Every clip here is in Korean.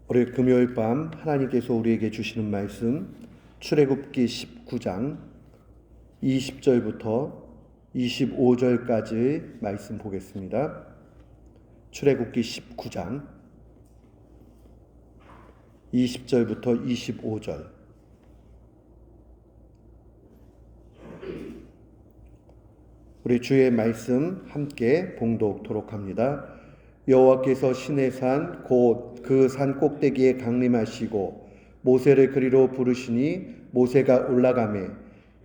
우리 금요일 밤 하나님께서 우리에게 주시는 말씀 출애굽기 19장 20절부터 25절까지 말씀 보겠습니다. 출애굽기 19장 20절부터 25절. 우리 주의 말씀 함께 봉독토록 합니다. 여호와께서 시내산 곧 그 산 꼭대기에 강림하시고 모세를 그리로 부르시니 모세가 올라가매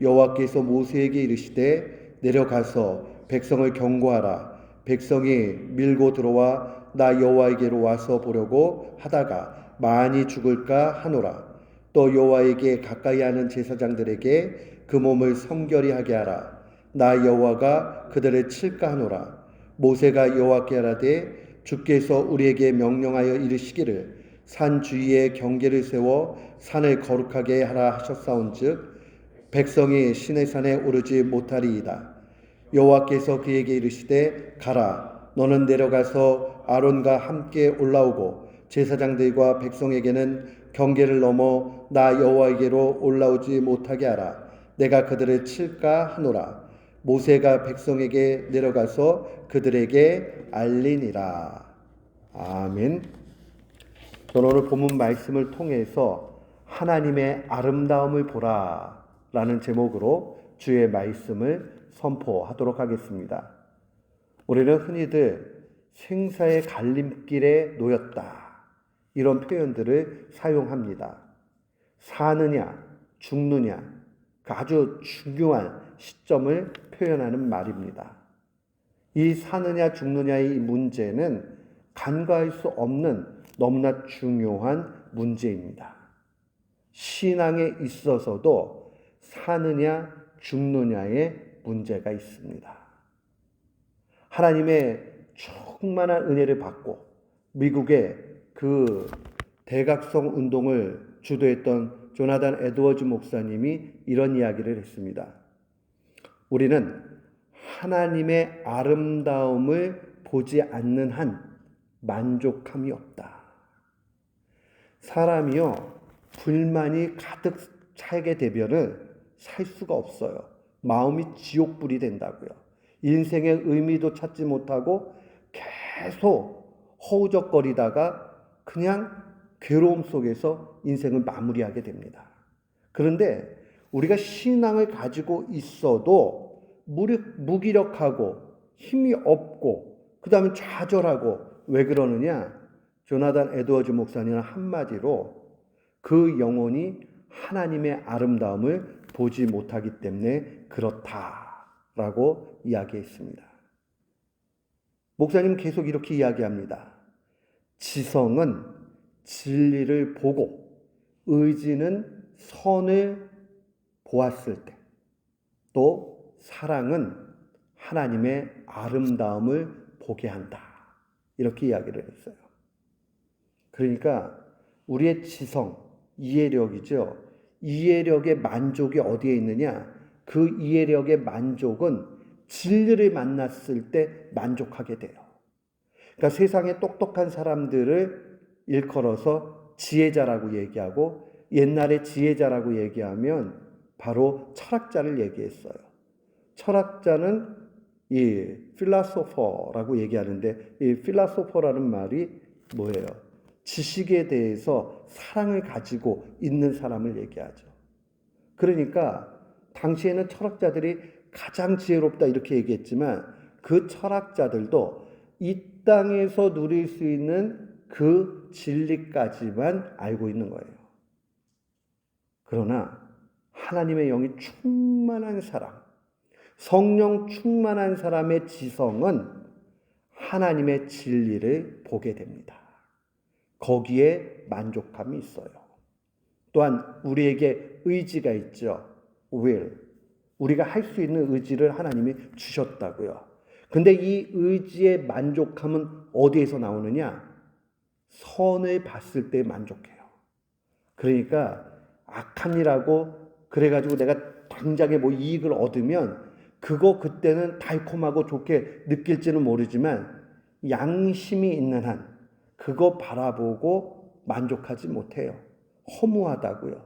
여호와께서 모세에게 이르시되 내려가서 백성을 경고하라. 백성이 밀고 들어와 나 여호와에게로 와서 보려고 하다가 많이 죽을까 하노라. 또 여호와에게 가까이 하는 제사장들에게 그 몸을 성결히 하게 하라. 나 여호와가 그들을 칠까 하노라. 모세가 여호와께 하라되 주께서 우리에게 명령하여 이르시기를 산 주위에 경계를 세워 산을 거룩하게 하라 하셨사온즉 백성이 시내산에 오르지 못하리이다. 여호와께서 그에게 이르시되 가라. 너는 내려가서 아론과 함께 올라오고 제사장들과 백성에게는 경계를 넘어 나 여호와에게로 올라오지 못하게 하라. 내가 그들을 칠까 하노라. 모세가 백성에게 내려가서 그들에게 알리니라. 아멘. 저는 오늘 본문 말씀을 통해서 하나님의 아름다움을 보라 라는 제목으로 주의 말씀을 선포하도록 하겠습니다. 우리는 흔히들 생사의 갈림길에 놓였다 이런 표현들을 사용합니다. 사느냐 죽느냐 그 아주 중요한 시점을 표현하는 말입니다. 이 사느냐 죽느냐의 문제는 간과할 수 없는 너무나 중요한 문제입니다. 신앙에 있어서도 사느냐 죽느냐의 문제가 있습니다. 하나님의 충만한 은혜를 받고 미국의 그 대각성 운동을 주도했던 조나단 에드워즈 목사님이 이런 이야기를 했습니다. 우리는 하나님의 아름다움을 보지 않는 한 만족함이 없다. 사람이요, 불만이 가득 차게 되면은 살 수가 없어요. 마음이 지옥불이 된다고요. 인생의 의미도 찾지 못하고 계속 허우적거리다가 그냥 괴로움 속에서 인생을 마무리하게 됩니다. 그런데 우리가 신앙을 가지고 있어도 무기력하고 힘이 없고 그 다음에 좌절하고 왜 그러느냐? 조나단 에드워즈 목사님은 한마디로 그 영혼이 하나님의 아름다움을 보지 못하기 때문에 그렇다라고 이야기했습니다. 목사님 계속 이렇게 이야기합니다. 지성은 진리를 보고 의지는 선을 보았을 때, 또 사랑은 하나님의 아름다움을 보게 한다. 이렇게 이야기를 했어요. 그러니까 우리의 지성, 이해력이죠. 이해력의 만족이 어디에 있느냐? 그 이해력의 만족은 진리를 만났을 때 만족하게 돼요. 그러니까 세상에 똑똑한 사람들을 일컬어서 지혜자라고 얘기하고 옛날에 지혜자라고 얘기하면 바로 철학자를 얘기했어요. 철학자는 이 필라소퍼라고 얘기하는데 이 필라소퍼라는 말이 뭐예요? 지식에 대해서 사랑을 가지고 있는 사람을 얘기하죠. 그러니까 당시에는 철학자들이 가장 지혜롭다 이렇게 얘기했지만 그 철학자들도 이 땅에서 누릴 수 있는 그 진리까지만 알고 있는 거예요. 그러나 하나님의 영이 충만한 사람, 성령 충만한 사람의 지성은 하나님의 진리를 보게 됩니다. 거기에 만족감이 있어요. 또한 우리에게 의지가 있죠. will. 우리가 할 수 있는 의지를 하나님이 주셨다고요. 근데 이 의지의 만족함은 어디에서 나오느냐? 선을 봤을 때 만족해요. 그러니까 악한 일하고 그래가지고 내가 당장에 뭐 이익을 얻으면 그거 그때는 달콤하고 좋게 느낄지는 모르지만 양심이 있는 한 그거 바라보고 만족하지 못해요. 허무하다고요.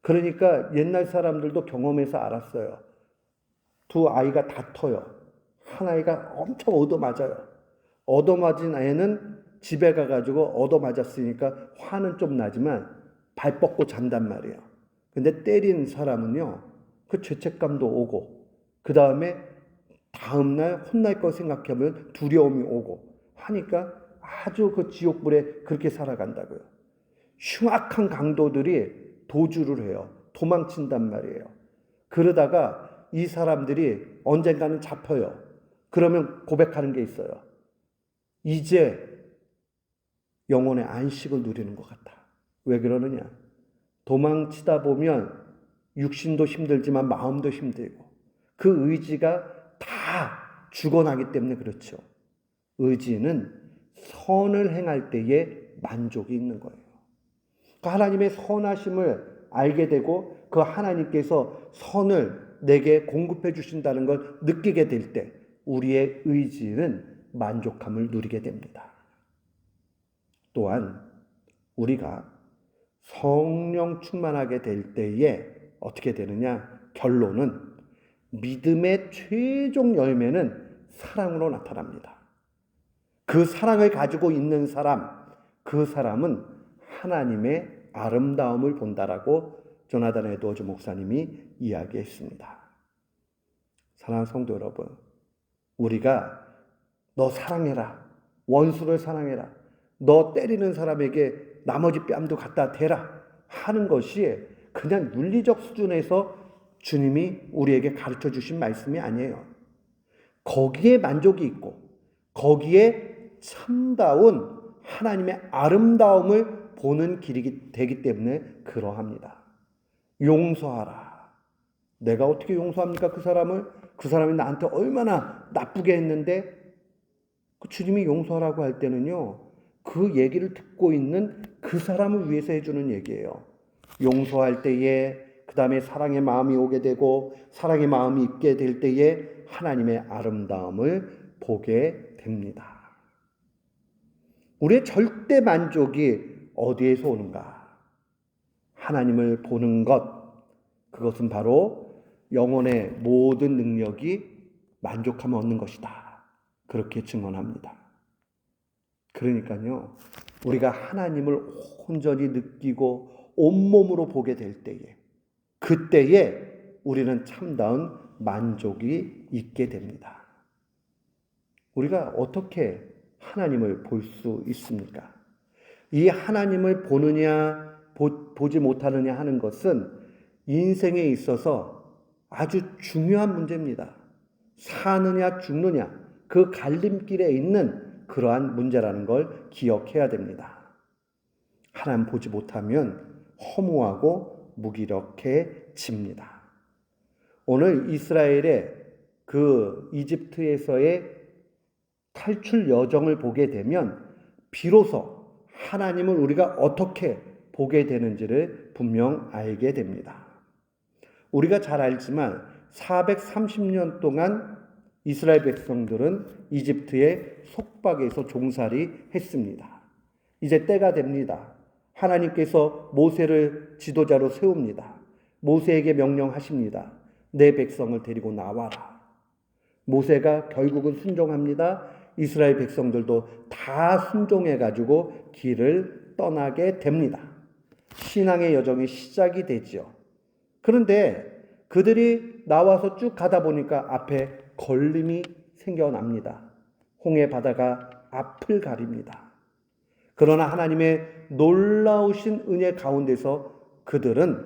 그러니까 옛날 사람들도 경험해서 알았어요. 두 아이가 다퉈요. 한 아이가 엄청 얻어맞아요. 얻어맞은 애는 집에 가가지고 얻어맞았으니까 화는 좀 나지만 발 뻗고 잔단 말이에요. 근데 때린 사람은요, 그 죄책감도 오고, 그 다음에 다음날 혼날 거 생각하면 두려움이 오고 하니까 아주 그 지옥불에 그렇게 살아간다고요. 흉악한 강도들이 도주를 해요. 도망친단 말이에요. 그러다가 이 사람들이 언젠가는 잡혀요. 그러면 고백하는 게 있어요. 이제 영혼의 안식을 누리는 것 같아. 왜 그러느냐? 도망치다 보면 육신도 힘들지만 마음도 힘들고 그 의지가 다 죽어나기 때문에 그렇죠. 의지는 선을 행할 때에 만족이 있는 거예요. 그 하나님의 선하심을 알게 되고 그 하나님께서 선을 내게 공급해 주신다는 걸 느끼게 될 때 우리의 의지는 만족함을 누리게 됩니다. 또한 우리가 성령 충만하게 될 때에 어떻게 되느냐? 결론은 믿음의 최종 열매는 사랑으로 나타납니다. 그 사랑을 가지고 있는 사람, 그 사람은 하나님의 아름다움을 본다라고 조나단 에드워즈 목사님이 이야기했습니다. 사랑하는 성도 여러분, 우리가 너 사랑해라, 원수를 사랑해라, 너 때리는 사람에게 나머지 뺨도 갖다 대라 하는 것이 그냥 윤리적 수준에서 주님이 우리에게 가르쳐 주신 말씀이 아니에요. 거기에 만족이 있고 거기에 참다운 하나님의 아름다움을 보는 길이 되기 때문에 그러합니다. 용서하라. 내가 어떻게 용서합니까? 그 사람을? 그 사람이 나한테 얼마나 나쁘게 했는데 그 주님이 용서하라고 할 때는요, 그 얘기를 듣고 있는 그 사람을 위해서 해주는 얘기예요. 용서할 때에 그 다음에 사랑의 마음이 오게 되고 사랑의 마음이 있게 될 때에 하나님의 아름다움을 보게 됩니다. 우리의 절대 만족이 어디에서 오는가? 하나님을 보는 것, 그것은 바로 영혼의 모든 능력이 만족함을 얻는 것이다. 그렇게 증언합니다. 그러니까요, 우리가 하나님을 온전히 느끼고 온몸으로 보게 될 때에, 그때에 우리는 참다운 만족이 있게 됩니다. 우리가 어떻게 하나님을 볼 수 있습니까? 이 하나님을 보느냐 보지 못하느냐 하는 것은 인생에 있어서 아주 중요한 문제입니다. 사느냐 죽느냐 그 갈림길에 있는 그러한 문제라는 걸 기억해야 됩니다. 하나님 보지 못하면 허무하고 무기력해집니다. 오늘 이스라엘의 그 이집트에서의 탈출 여정을 보게 되면 비로소 하나님을 우리가 어떻게 보게 되는지를 분명 알게 됩니다. 우리가 잘 알지만 430년 동안 이스라엘 백성들은 이집트의 속박에서 종살이 했습니다. 이제 때가 됩니다. 하나님께서 모세를 지도자로 세웁니다. 모세에게 명령하십니다. 내 백성을 데리고 나와라. 모세가 결국은 순종합니다. 이스라엘 백성들도 다 순종해가지고 길을 떠나게 됩니다. 신앙의 여정이 시작이 되죠. 그런데 그들이 나와서 쭉 가다 보니까 앞에 걸림이 생겨납니다. 홍해 바다가 앞을 가립니다. 그러나 하나님의 놀라우신 은혜 가운데서 그들은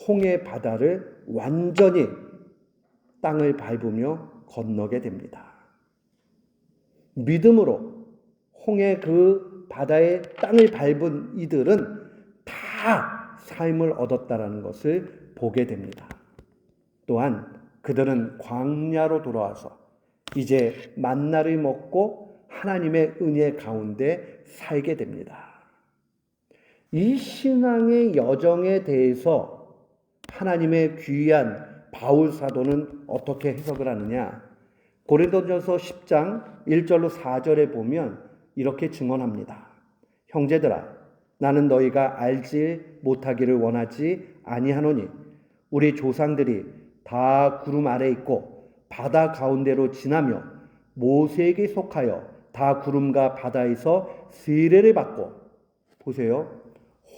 홍해 바다를 완전히 땅을 밟으며 건너게 됩니다. 믿음으로 홍해 그 바다의 땅을 밟은 이들은 다 삶을 얻었다라는 것을 보게 됩니다. 또한 그들은 광야로 돌아와서 이제 만나를 먹고 하나님의 은혜 가운데 살게 됩니다. 이 신앙의 여정에 대해서 하나님의 귀한 바울 사도는 어떻게 해석을 하느냐? 고린도전서 10장 1절로 4절에 보면 이렇게 증언합니다. 형제들아, 나는 너희가 알지 못하기를 원하지 아니하노니 우리 조상들이 다 구름 아래 있고 바다 가운데로 지나며 모세에게 속하여 다 구름과 바다에서 세례를 받고, 보세요,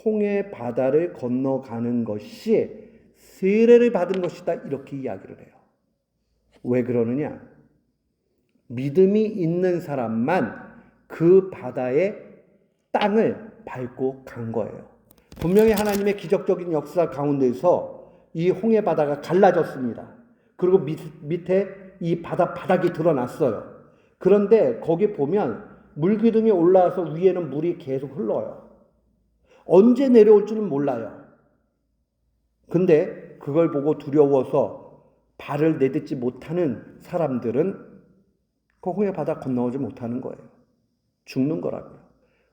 홍해 바다를 건너가는 것이 세례를 받은 것이다, 이렇게 이야기를 해요. 왜 그러느냐? 믿음이 있는 사람만 그 바다의 땅을 밟고 간 거예요. 분명히 하나님의 기적적인 역사 가운데서 이 홍해 바다가 갈라졌습니다. 그리고 밑에 이 바닥이 드러났어요. 그런데 거기 보면 물기둥이 올라와서 위에는 물이 계속 흘러요. 언제 내려올지는 몰라요. 근데 그걸 보고 두려워서 발을 내딛지 못하는 사람들은 그 홍해 바다 건너오지 못하는 거예요. 죽는 거라고요.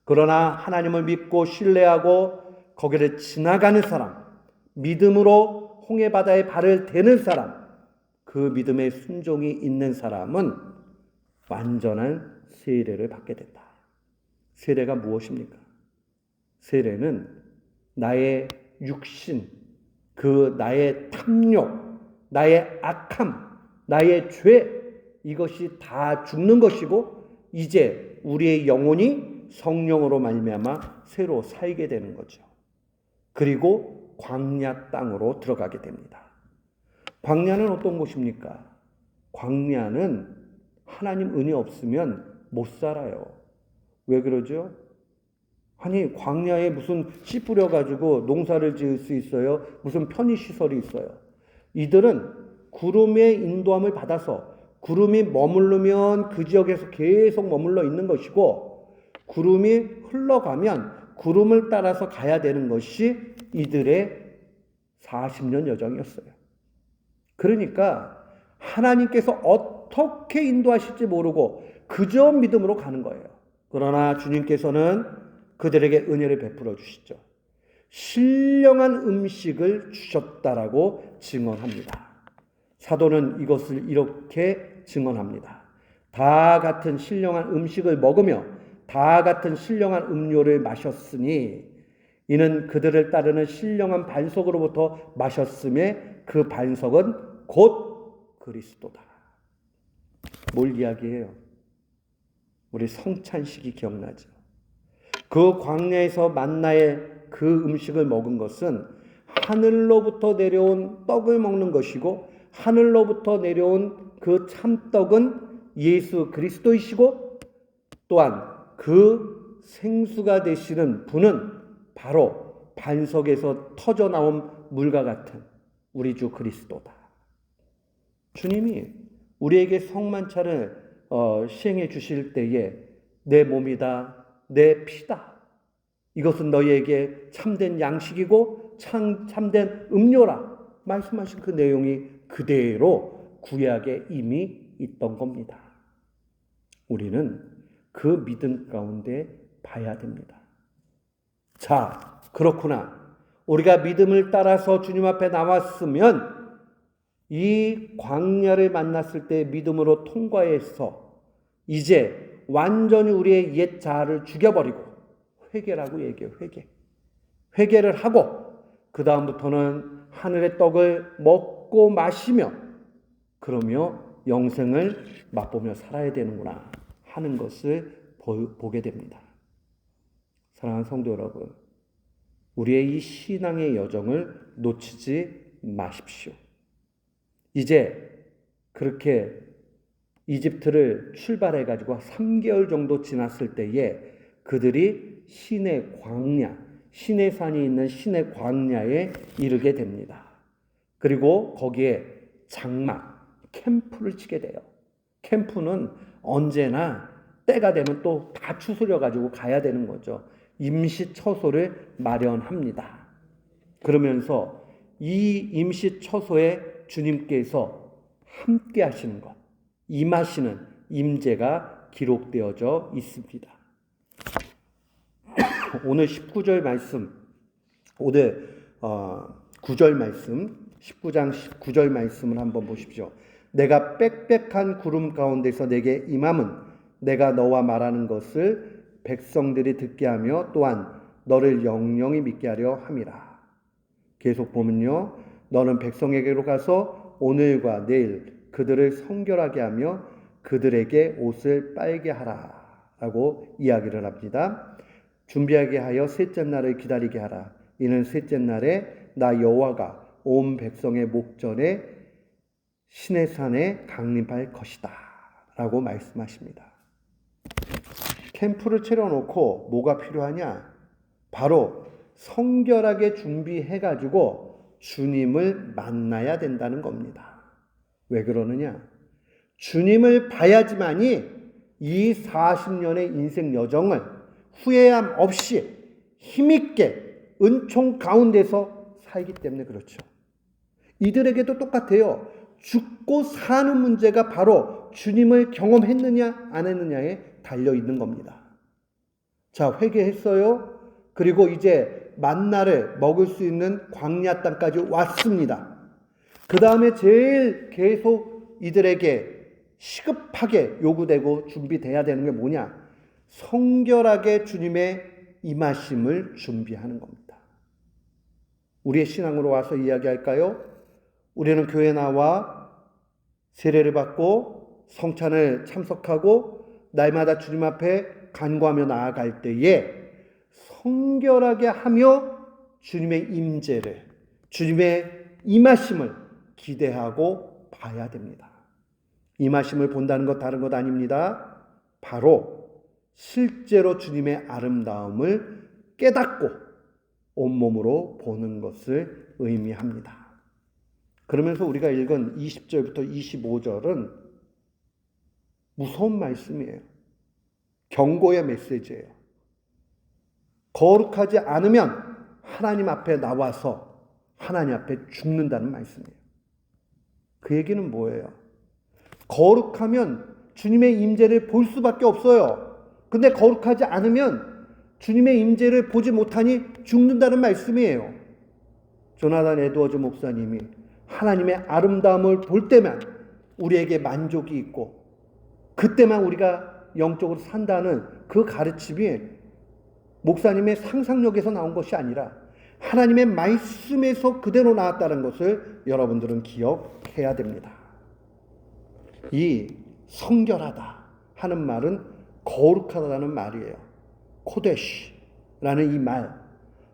그러나 하나님을 믿고 신뢰하고 거기를 지나가는 사람, 믿음으로 홍해 바다에 발을 대는 사람, 그 믿음의 순종이 있는 사람은 완전한 세례를 받게 된다. 세례가 무엇입니까? 세례는 나의 육신, 그 나의 탐욕, 나의 악함, 나의 죄, 이것이 다 죽는 것이고 이제 우리의 영혼이 성령으로 말미암아 새로 살게 되는 거죠. 그리고 광야 땅으로 들어가게 됩니다. 광야는 어떤 곳입니까? 광야는 하나님 은혜 없으면 못 살아요. 왜 그러죠? 아니, 광야에 무슨 씨 뿌려가지고 농사를 지을 수 있어요? 무슨 편의시설이 있어요? 이들은 구름의 인도함을 받아서 구름이 머무르면 그 지역에서 계속 머물러 있는 것이고, 구름이 흘러가면 구름을 따라서 가야 되는 것이 이들의 40년 여정이었어요. 그러니까 하나님께서 어떻게 인도하실지 모르고 그저 믿음으로 가는 거예요. 그러나 주님께서는 그들에게 은혜를 베풀어 주시죠. 신령한 음식을 주셨다라고 증언합니다. 사도는 이것을 이렇게 증언합니다. 다 같은 신령한 음식을 먹으며 다 같은 신령한 음료를 마셨으니 이는 그들을 따르는 신령한 반석으로부터 마셨음에 그 반석은 곧 그리스도다. 뭘 이야기해요? 우리 성찬식이 기억나죠? 그 광야에서 만나의 그 음식을 먹은 것은 하늘로부터 내려온 떡을 먹는 것이고, 하늘로부터 내려온 그 참떡은 예수 그리스도이시고, 또한 그 생수가 되시는 분은 바로 반석에서 터져 나온 물과 같은 우리 주 그리스도다. 주님이 우리에게 성만찬을 시행해 주실 때에 내 몸이다, 내 피다, 이것은 너희에게 참된 양식이고 참된 음료라 말씀하신 그 내용이 그대로 구약에 이미 있던 겁니다. 우리는 그 믿음 가운데 봐야 됩니다. 자, 그렇구나. 우리가 믿음을 따라서 주님 앞에 나왔으면 이 광야를 만났을 때 믿음으로 통과해서 이제 완전히 우리의 옛 자아를 죽여버리고 회개라고 얘기해요. 회개를 하고 그 다음부터는 하늘의 떡을 먹고 마시며 그러며 영생을 맛보며 살아야 되는구나 하는 것을 보게 됩니다. 사랑하는 성도 여러분, 우리의 이 신앙의 여정을 놓치지 마십시오. 이제 그렇게 이집트를 출발해가지고 3개월 정도 지났을 때에 그들이 시내 광야, 시내산이 있는 시내 광야에 이르게 됩니다. 그리고 거기에 장막, 캠프를 치게 돼요. 캠프는 언제나 때가 되면 또 다 추스려가지고 가야 되는 거죠. 임시 처소를 마련합니다. 그러면서 이 임시 처소에 주님께서 함께 하시는 것, 임하시는 임재가 기록되어져 있습니다. 오늘 19절 말씀, 오늘 9절 말씀, 19장 19절 말씀을 한번 보십시오. 내가 빽빽한 구름 가운데서 내게 임함은 내가 너와 말하는 것을 백성들이 듣게 하며 또한 너를 영영히 믿게 하려 함이라. 계속 보면요. 너는 백성에게로 가서 오늘과 내일 그들을 성결하게 하며 그들에게 옷을 빨게 하라. 라고 이야기를 합니다. 준비하게 하여 셋째 날을 기다리게 하라. 이는 셋째 날에 나 여호와가 온 백성의 목전에 시내산에 강림할 것이다. 라고 말씀하십니다. 캠프를 차려놓고 뭐가 필요하냐? 바로 성결하게 준비해가지고 주님을 만나야 된다는 겁니다. 왜 그러느냐? 주님을 봐야지만이 이 40년의 인생 여정을 후회함 없이 힘있게 은총 가운데서 살기 때문에 그렇죠. 이들에게도 똑같아요. 죽고 사는 문제가 바로 주님을 경험했느냐 안 했느냐에 달려있는 겁니다. 자, 회개했어요. 그리고 이제 만나를 먹을 수 있는 광야 땅까지 왔습니다. 그 다음에 제일 계속 이들에게 시급하게 요구되고 준비돼야 되는 게 뭐냐? 성결하게 주님의 임하심을 준비하는 겁니다. 우리의 신앙으로 와서 이야기할까요? 우리는 교회 나와 세례를 받고 성찬을 참석하고 날마다 주님 앞에 간구하며 나아갈 때에 성결하게 하며 주님의 임재를, 주님의 임하심을 기대하고 봐야 됩니다. 임하심을 본다는 것 다른 것 아닙니다. 바로 실제로 주님의 아름다움을 깨닫고 온몸으로 보는 것을 의미합니다. 그러면서 우리가 읽은 20절부터 25절은 무서운 말씀이에요. 경고의 메시지예요. 거룩하지 않으면 하나님 앞에 나와서 하나님 앞에 죽는다는 말씀이에요. 그 얘기는 뭐예요? 거룩하면 주님의 임재를 볼 수밖에 없어요. 근데 거룩하지 않으면 주님의 임재를 보지 못하니 죽는다는 말씀이에요. 조나단 에드워즈 목사님이 하나님의 아름다움을 볼 때만 우리에게 만족이 있고 그때만 우리가 영적으로 산다는 그 가르침이 목사님의 상상력에서 나온 것이 아니라 하나님의 말씀에서 그대로 나왔다는 것을 여러분들은 기억해야 됩니다. 이 성결하다 하는 말은 거룩하다는 말이에요. 코데시라는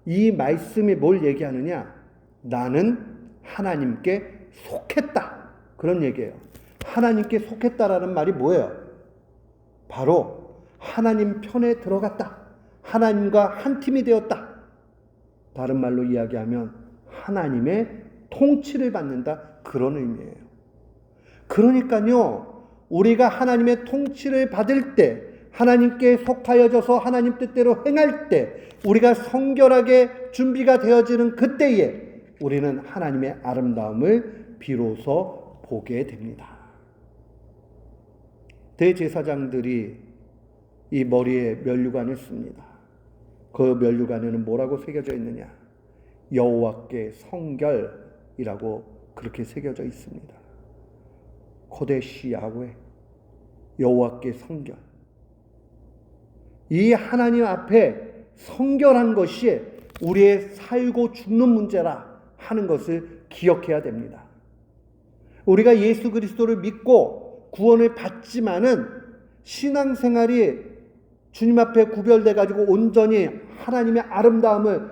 이 말씀이 뭘 얘기하느냐? 나는 하나님께 속했다. 그런 얘기예요. 하나님께 속했다라는 말이 뭐예요? 바로 하나님 편에 들어갔다. 하나님과 한 팀이 되었다. 다른 말로 이야기하면 하나님의 통치를 받는다. 그런 의미예요. 그러니까요, 우리가 하나님의 통치를 받을 때, 하나님께 속하여져서 하나님 뜻대로 행할 때, 우리가 성결하게 준비가 되어지는 그때에 우리는 하나님의 아름다움을 비로소 보게 됩니다. 대제사장들이 이 머리에 면류관을 씁니다. 그 면류관에는 뭐라고 새겨져 있느냐? 여호와께 성결이라고 그렇게 새겨져 있습니다. 코데시 야훼, 여호와께 성결. 이 하나님 앞에 성결한 것이 우리의 살고 죽는 문제라 하는 것을 기억해야 됩니다. 우리가 예수 그리스도를 믿고 구원을 받지만은 신앙생활이 주님 앞에 구별돼 가지고 온전히 하나님의 아름다움을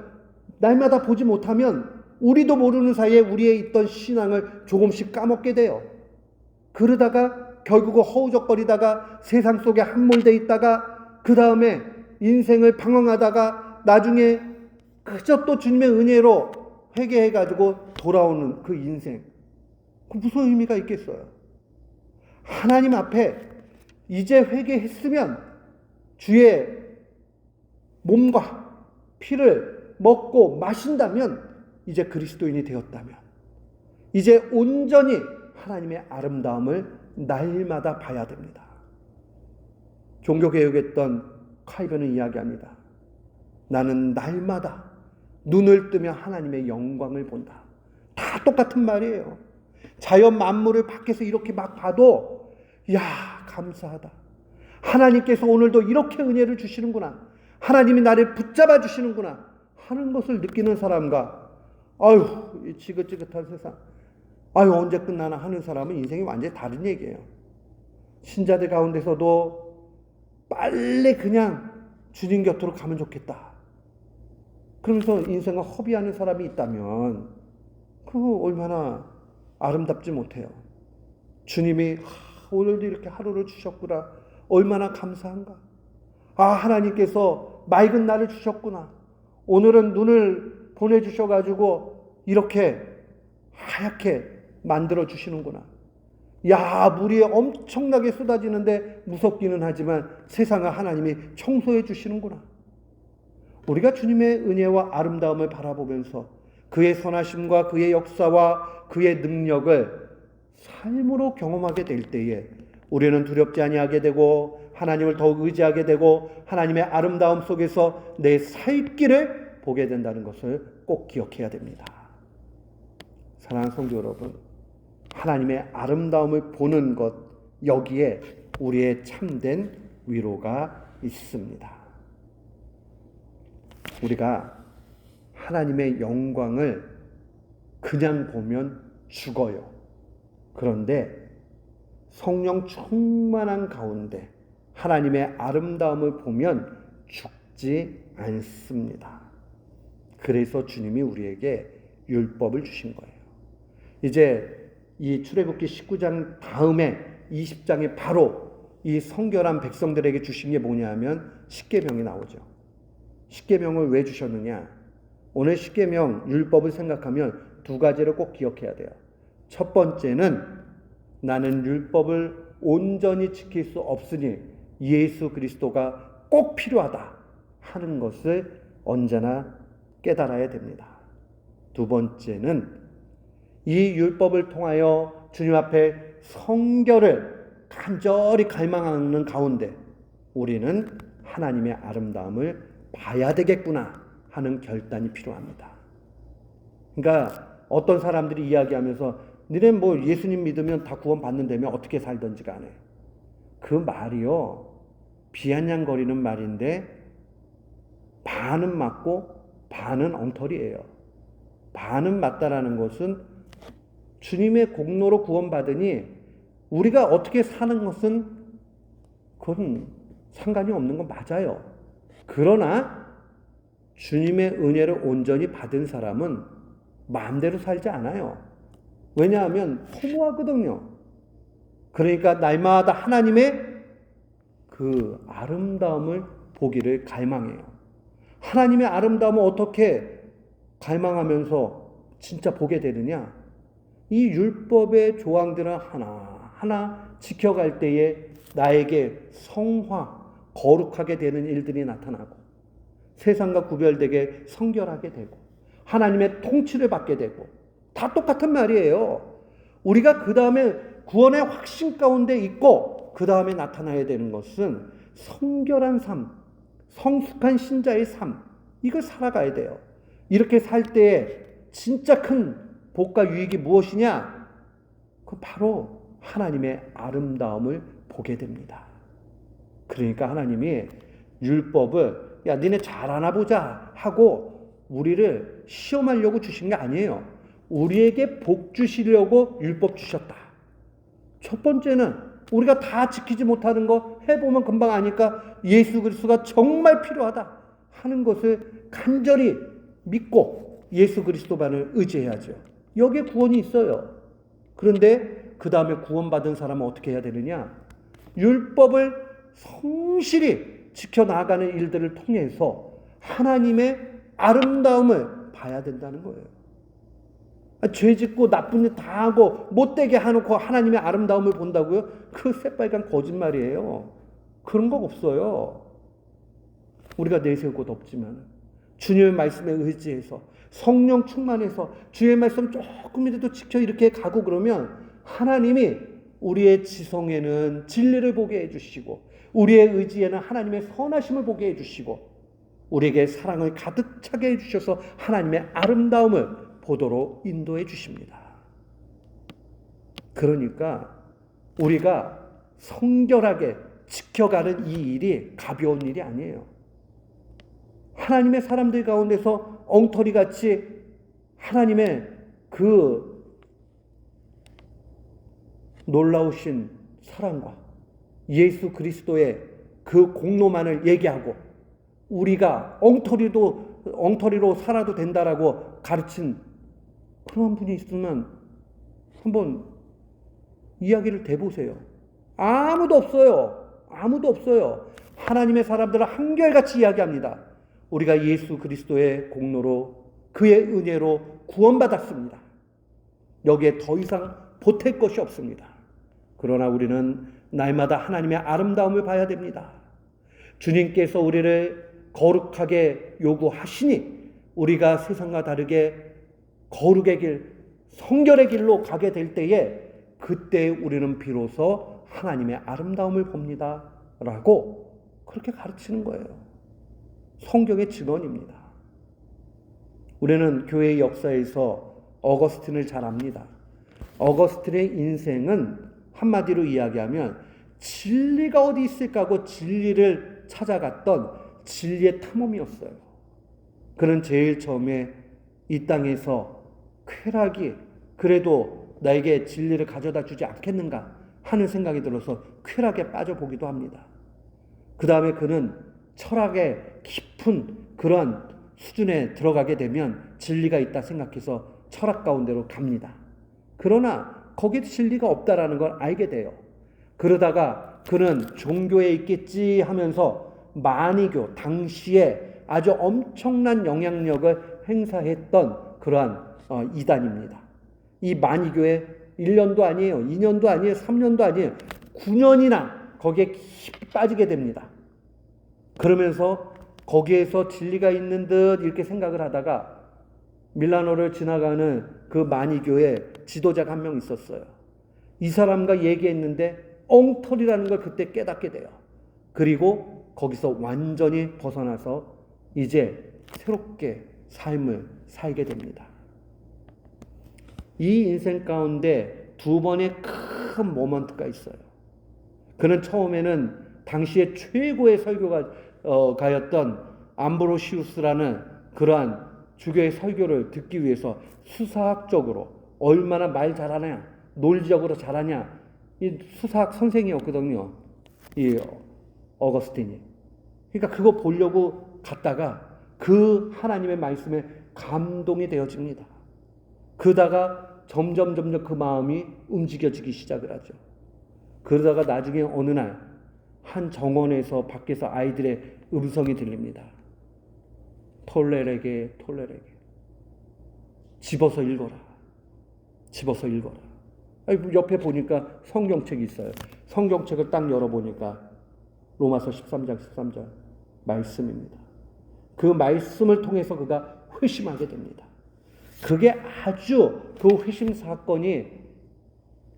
날마다 보지 못하면 우리도 모르는 사이에 우리의 있던 신앙을 조금씩 까먹게 돼요. 그러다가 결국은 허우적거리다가 세상 속에 함몰돼 있다가 그 다음에 인생을 방황하다가 나중에 그저 또 주님의 은혜로 회개해가지고 돌아오는 그 인생. 그 무슨 의미가 있겠어요? 하나님 앞에 이제 회개했으면 주의 몸과 피를 먹고 마신다면 이제 그리스도인이 되었다면 이제 온전히 하나님의 아름다움을 날마다 봐야 됩니다. 종교개혁했던 카이베는 이야기합니다. 나는 날마다 눈을 뜨며 하나님의 영광을 본다. 다 똑같은 말이에요. 자연 만물을 밖에서 이렇게 막 봐도 야 감사하다. 하나님께서 오늘도 이렇게 은혜를 주시는구나. 하나님이 나를 붙잡아 주시는구나 하는 것을 느끼는 사람과 아유 이 지긋지긋한 세상 아유 언제 끝나나 하는 사람은 인생이 완전히 다른 얘기예요. 신자들 가운데서도 빨리 그냥 주님 곁으로 가면 좋겠다. 그러면서 인생과 허비하는 사람이 있다면 그거 얼마나 아름답지 못해요. 주님이 오늘도 이렇게 하루를 주셨구나. 얼마나 감사한가. 하나님께서 맑은 날을 주셨구나. 오늘은 눈을 보내주셔가지고 이렇게 하얗게 만들어 주시는구나. 물이 엄청나게 쏟아지는데 무섭기는 하지만 세상을 하나님이 청소해 주시는구나. 우리가 주님의 은혜와 아름다움을 바라보면서 그의 선하심과 그의 역사와 그의 능력을 삶으로 경험하게 될 때에 우리는 두렵지 아니하게 되고 하나님을 더욱 의지하게 되고 하나님의 아름다움 속에서 내 살 길을 보게 된다는 것을 꼭 기억해야 됩니다. 사랑하는 성도 여러분, 하나님의 아름다움을 보는 것, 여기에 우리의 참된 위로가 있습니다. 우리가 하나님의 영광을 그냥 보면 죽어요. 그런데 성령 충만한 가운데 하나님의 아름다움을 보면 죽지 않습니다. 그래서 주님이 우리에게 율법을 주신 거예요. 이제 이 출애굽기 19장 다음에 20장에 바로 이 성결한 백성들에게 주신 게 뭐냐면 십계명이 나오죠. 십계명을 왜 주셨느냐? 오늘 십계명 율법을 생각하면 두 가지를 꼭 기억해야 돼요. 첫 번째는 나는 율법을 온전히 지킬 수 없으니 예수 그리스도가 꼭 필요하다 하는 것을 언제나 깨달아야 됩니다. 두 번째는 이 율법을 통하여 주님 앞에 성결을 간절히 갈망하는 가운데 우리는 하나님의 아름다움을 봐야 되겠구나 하는 결단이 필요합니다. 그러니까 어떤 사람들이 이야기하면서 너네 뭐 예수님 믿으면 다 구원 받는다며 어떻게 살던지 간에 그 말이요 비아냥거리는 말인데 반은 맞고 반은 엉터리예요. 반은 맞다라는 것은 주님의 공로로 구원받으니 우리가 어떻게 사는 것은 그건 상관이 없는 건 맞아요. 그러나 주님의 은혜를 온전히 받은 사람은 마음대로 살지 않아요. 왜냐하면 허무하거든요. 그러니까 날마다 하나님의 그 아름다움을 보기를 갈망해요. 하나님의 아름다움을 어떻게 갈망하면서 진짜 보게 되느냐? 이 율법의 조항들은 하나하나 지켜갈 때에 나에게 성화, 거룩하게 되는 일들이 나타나고 세상과 구별되게 성결하게 되고 하나님의 통치를 받게 되고 다 똑같은 말이에요. 우리가 그 다음에 구원의 확신 가운데 있고 그 다음에 나타나야 되는 것은 성결한 삶, 성숙한 신자의 삶, 이걸 살아가야 돼요. 이렇게 살 때에 진짜 큰 복과 유익이 무엇이냐? 그 바로 하나님의 아름다움을 보게 됩니다. 그러니까 하나님이 율법을 야 니네 잘하나 보자 하고 우리를 시험하려고 주신 게 아니에요. 우리에게 복 주시려고 율법 주셨다. 첫 번째는 우리가 다 지키지 못하는 거 해보면 금방 아니까 예수 그리스도가 정말 필요하다 하는 것을 간절히 믿고 예수 그리스도만을 의지해야죠. 여기에 구원이 있어요. 그런데 그 다음에 구원받은 사람은 어떻게 해야 되느냐? 율법을 성실히 지켜나가는 일들을 통해서 하나님의 아름다움을 봐야 된다는 거예요. 죄 짓고 나쁜 일 다 하고 못되게 해놓고 하나님의 아름다움을 본다고요? 그 새빨간 거짓말이에요. 그런 거 없어요. 우리가 내세울 것 없지만 주님의 말씀에 의지해서 성령 충만해서 주의 말씀 조금이라도 지켜 이렇게 가고 그러면 하나님이 우리의 지성에는 진리를 보게 해주시고 우리의 의지에는 하나님의 선하심을 보게 해주시고 우리에게 사랑을 가득 차게 해주셔서 하나님의 아름다움을 보도록 인도해 주십니다. 그러니까 우리가 성결하게 지켜가는 이 일이 가벼운 일이 아니에요. 하나님의 사람들 가운데서 엉터리같이 하나님의 그 놀라우신 사랑과 예수 그리스도의 그 공로만을 얘기하고 우리가 엉터리로 살아도 된다라고 가르친 그런 분이 있으면 한번 이야기를 대보세요. 아무도 없어요. 아무도 없어요. 하나님의 사람들은 한결같이 이야기합니다. 우리가 예수 그리스도의 공로로 그의 은혜로 구원받았습니다. 여기에 더 이상 보탤 것이 없습니다. 그러나 우리는 날마다 하나님의 아름다움을 봐야 됩니다. 주님께서 우리를 거룩하게 요구하시니 우리가 세상과 다르게 거룩의 길, 성결의 길로 가게 될 때에 그때 우리는 비로소 하나님의 아름다움을 봅니다. 라고 그렇게 가르치는 거예요. 성경의 증언입니다. 우리는 교회의 역사에서 어거스틴을 잘 압니다. 어거스틴의 인생은 한마디로 이야기하면 진리가 어디 있을까 하고 진리를 찾아갔던 진리의 탐험이었어요. 그는 제일 처음에 이 땅에서 쾌락이 그래도 나에게 진리를 가져다 주지 않겠는가 하는 생각이 들어서 쾌락에 빠져보기도 합니다. 그 다음에 그는 철학의 깊은 그런 수준에 들어가게 되면 진리가 있다 생각해서 철학 가운데로 갑니다. 그러나 거기에 진리가 없다라는 걸 알게 돼요. 그러다가 그는 종교에 있겠지 하면서 만이교, 당시에 아주 엄청난 영향력을 행사했던 그러한 이단입니다. 이 만이교에 1년도 아니에요. 2년도 아니에요. 3년도 아니에요. 9년이나 거기에 깊이 빠지게 됩니다. 그러면서 거기에서 진리가 있는 듯 이렇게 생각을 하다가 밀라노를 지나가는 그 만이교에 지도자가 한 명 있었어요. 이 사람과 얘기했는데 엉터리라는 걸 그때 깨닫게 돼요. 그리고 거기서 완전히 벗어나서 이제 새롭게 삶을 살게 됩니다. 이 인생 가운데 두 번의 큰 모먼트가 있어요. 그는 처음에는 당시의 최고의 설교가였던 암브로시우스라는 그러한 주교의 설교를 듣기 위해서 수사학적으로 얼마나 말 잘하냐, 논리적으로 잘하냐, 이 수사학 선생이었거든요. 이 어거스틴이. 그러니까 그거 보려고 갔다가 그 하나님의 말씀에 감동이 되어집니다. 그러다가 점점 그 마음이 움직여지기 시작을 하죠. 그러다가 나중에 어느 날 한 정원에서 밖에서 아이들의 음성이 들립니다. 톨레에게 집어서 읽어라. 옆에 보니까 성경책이 있어요. 성경책을 딱 열어보니까 로마서 13장 13절 말씀입니다. 그 말씀을 통해서 그가 회심하게 됩니다. 그게 아주 그 회심 사건이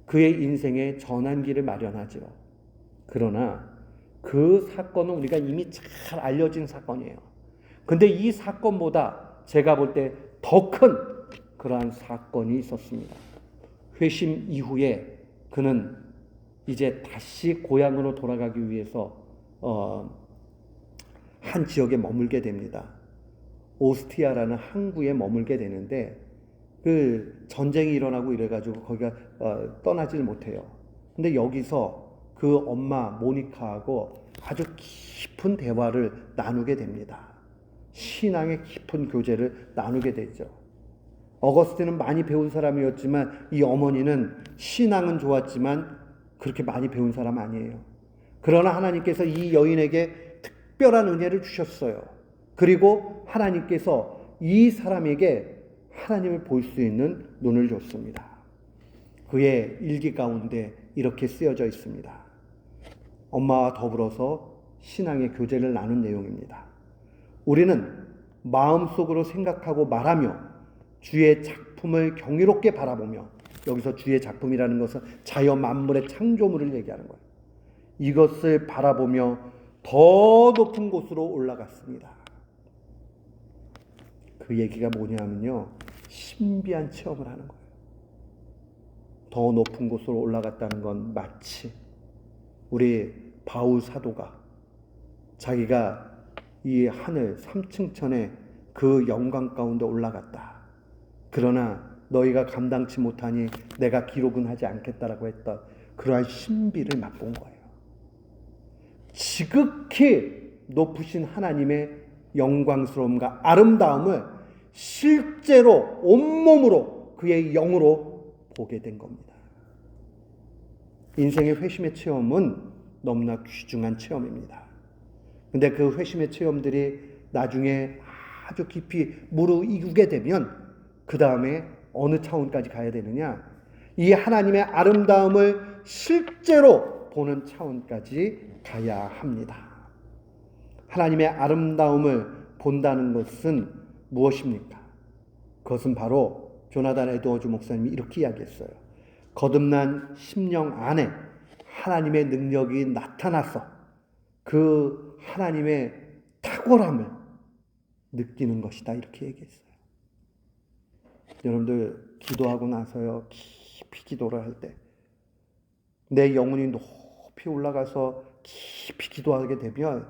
그의 인생의 전환기를 마련하죠. 그러나 그 사건은 우리가 이미 잘 알려진 사건이에요. 근데 이 사건보다 제가 볼 때 더 큰 그러한 사건이 있었습니다. 회심 이후에 그는 이제 다시 고향으로 돌아가기 위해서 한 지역에 머물게 됩니다. 오스티아라는 항구에 머물게 되는데 그 전쟁이 일어나고 이래가지고 거기가 떠나질 못해요. 근데 여기서 그 엄마 모니카하고 아주 깊은 대화를 나누게 됩니다. 신앙의 깊은 교제를 나누게 되죠. 어거스틴은 많이 배운 사람이었지만 이 어머니는 신앙은 좋았지만 그렇게 많이 배운 사람 아니에요. 그러나 하나님께서 이 여인에게 특별한 은혜를 주셨어요. 그리고 하나님께서 이 사람에게 하나님을 볼 수 있는 눈을 줬습니다. 그의 일기 가운데 이렇게 쓰여져 있습니다. 엄마와 더불어서 신앙의 교제를 나눈 내용입니다. 우리는 마음속으로 생각하고 말하며 주의 작품을 경이롭게 바라보며, 여기서 주의 작품이라는 것은 자연 만물의 창조물을 얘기하는 거예요. 이것을 바라보며 더 높은 곳으로 올라갔습니다. 그 얘기가 뭐냐면요, 신비한 체험을 하는 거예요. 더 높은 곳으로 올라갔다는 건 마치 우리 바울 사도가 자기가 이 하늘 삼층천에 그 영광 가운데 올라갔다. 그러나 너희가 감당치 못하니 내가 기록은 하지 않겠다라고 했던 그러한 신비를 맛본 거예요. 지극히 높으신 하나님의 영광스러움과 아름다움을 실제로 온몸으로 그의 영으로 보게 된 겁니다. 인생의 회심의 체험은 너무나 귀중한 체험입니다. 근데 그 회심의 체험들이 나중에 아주 깊이 무르익게 되면 그 다음에 어느 차원까지 가야 되느냐? 이 하나님의 아름다움을 실제로 보는 차원까지 가야 합니다. 하나님의 아름다움을 본다는 것은 무엇입니까? 그것은 바로 조나단 에드워즈 목사님이 이렇게 이야기했어요. 거듭난 심령 안에 하나님의 능력이 나타나서 그 하나님의 탁월함을 느끼는 것이다. 이렇게 얘기했어요. 여러분들 기도하고 나서요, 깊이 기도를 할 때 내 영혼이 높이 올라가서 깊이 기도하게 되면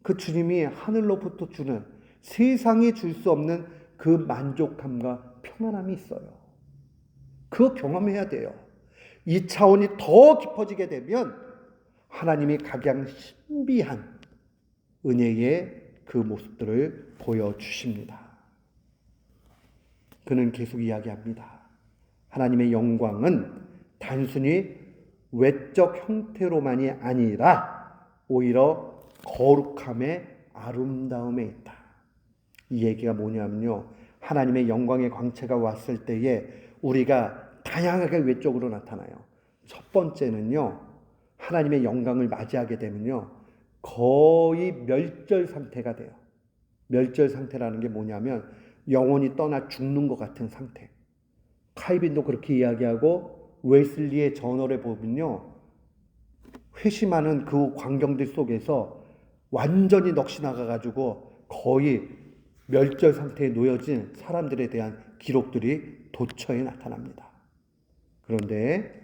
그 주님이 하늘로부터 주는 세상이 줄 수 없는 그 만족감과 평안함이 있어요. 그거 경험해야 돼요. 이 차원이 더 깊어지게 되면 하나님이 각양 신비한 은혜의 그 모습들을 보여주십니다. 그는 계속 이야기합니다. 하나님의 영광은 단순히 외적 형태로만이 아니라 오히려 거룩함의 아름다움에 있다. 이 얘기가 뭐냐면요, 하나님의 영광의 광채가 왔을 때에 우리가 다양하게 외적으로 나타나요. 첫 번째는요, 하나님의 영광을 맞이하게 되면요, 거의 멸절 상태가 돼요. 멸절 상태라는 게 뭐냐면 영혼이 떠나 죽는 것 같은 상태. 카이빈도 그렇게 이야기하고 웨슬리의 저널에 보면요, 회심하는 그 광경들 속에서 완전히 넋이 나가가지고 거의 멸절 상태에 놓여진 사람들에 대한 기록들이 도처에 나타납니다. 그런데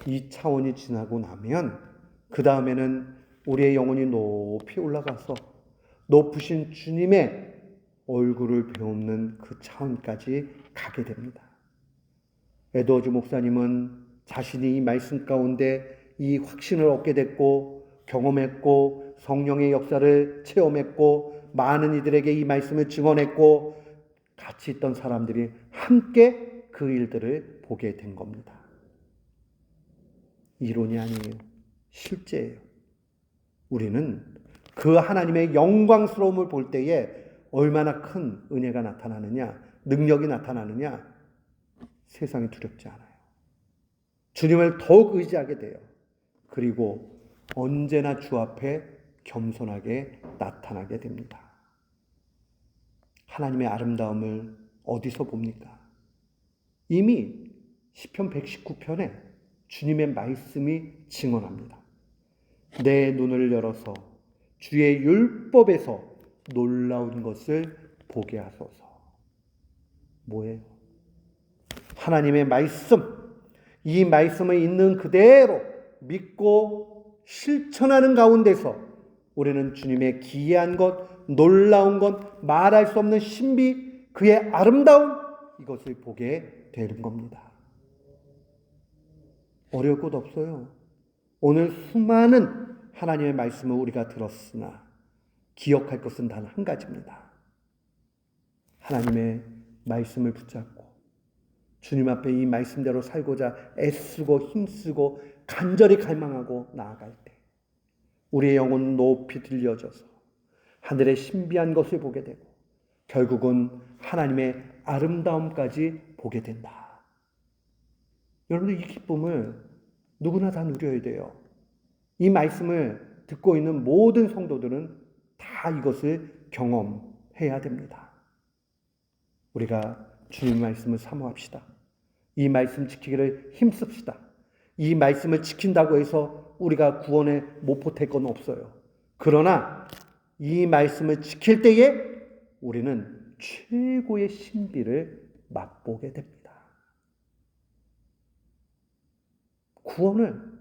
이 차원이 지나고 나면 그 다음에는 우리의 영혼이 높이 올라가서 높으신 주님의 얼굴을 배우는 그 차원까지 가게 됩니다. 에드워즈 목사님은 자신이 이 말씀 가운데 이 확신을 얻게 됐고 경험했고 성령의 역사를 체험했고 많은 이들에게 이 말씀을 증언했고 같이 있던 사람들이 함께 그 일들을 보게 된 겁니다. 이론이 아니에요. 실제예요. 우리는 그 하나님의 영광스러움을 볼 때에 얼마나 큰 은혜가 나타나느냐, 능력이 나타나느냐, 세상이 두렵지 않아요. 주님을 더욱 의지하게 돼요. 그리고 언제나 주 앞에 겸손하게 나타나게 됩니다. 하나님의 아름다움을 어디서 봅니까? 이미 시편 119편에 주님의 말씀이 증언합니다. 내 눈을 열어서 주의 율법에서 놀라운 것을 보게 하소서. 뭐예요? 하나님의 말씀, 이 말씀을 있는 그대로 믿고 실천하는 가운데서 우리는 주님의 기이한 것, 놀라운 것, 말할 수 없는 신비, 그의 아름다움, 이것을 보게 되는 겁니다. 어려울 것 없어요. 오늘 수많은 하나님의 말씀을 우리가 들었으나 기억할 것은 단 한 가지입니다. 하나님의 말씀을 붙잡고 주님 앞에 이 말씀대로 살고자 애쓰고 힘쓰고 간절히 갈망하고 나아갈 때 우리의 영혼은 높이 들려져서 하늘의 신비한 것을 보게 되고 결국은 하나님의 아름다움까지 보게 된다. 여러분들 이 기쁨을 누구나 다 누려야 돼요. 이 말씀을 듣고 있는 모든 성도들은 다 이것을 경험해야 됩니다. 우리가 주님의 말씀을 사모합시다. 이 말씀 지키기를 힘씁시다. 이 말씀을 지킨다고 해서 우리가 구원에 못 보탤 건 없어요. 그러나 이 말씀을 지킬 때에 우리는 최고의 신비를 맛보게 됩니다. 구원을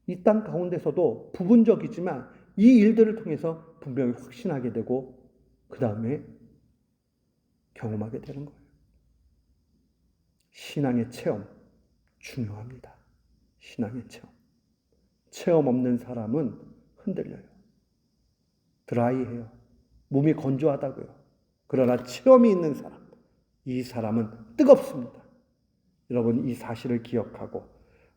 이 땅 가운데서도 부분적이지만 이 일들을 통해서 분명히 확신하게 되고 그 다음에 경험하게 되는 거예요. 신앙의 체험 중요합니다. 신앙의 체험. 체험 없는 사람은 흔들려요. 드라이해요. 몸이 건조하다고요. 그러나 체험이 있는 사람, 이 사람은 뜨겁습니다. 여러분 이 사실을 기억하고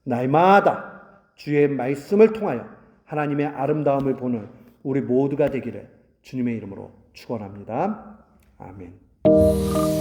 날마다 주의 말씀을 통하여 하나님의 아름다움을 보는 우리 모두가 되기를 주님의 이름으로 축원합니다. 아멘.